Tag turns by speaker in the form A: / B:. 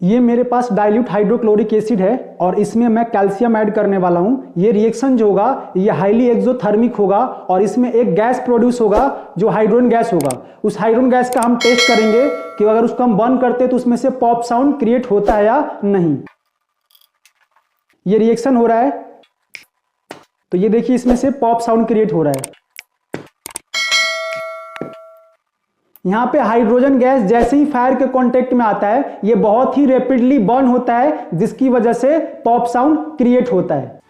A: ये मेरे पास dilute hydrochloric acid है और इसमें मैं कैल्शियम ऐड करने वाला हूं। ये रिएक्शन जो होगा ये हाईली एक्सोथर्मिक होगा और इसमें एक गैस प्रोड्यूस होगा जो हाइड्रोजन गैस होगा। उस हाइड्रोजन गैस का हम टेस्ट करेंगे कि अगर उसको हम बर्न करते हैं तो उसमें से पॉप साउंड क्रिएट होता है या नहीं। ये रिएक्शन हो रहा है तो ये देखिए इसमें से पॉप साउंड क्रिएट हो रहा है। यहाँ पे हाइड्रोजन गैस जैसे ही फायर के कांटेक्ट में आता है ये बहुत ही रैपिडली बर्न होता है जिसकी वजह से पॉप साउंड क्रिएट होता है।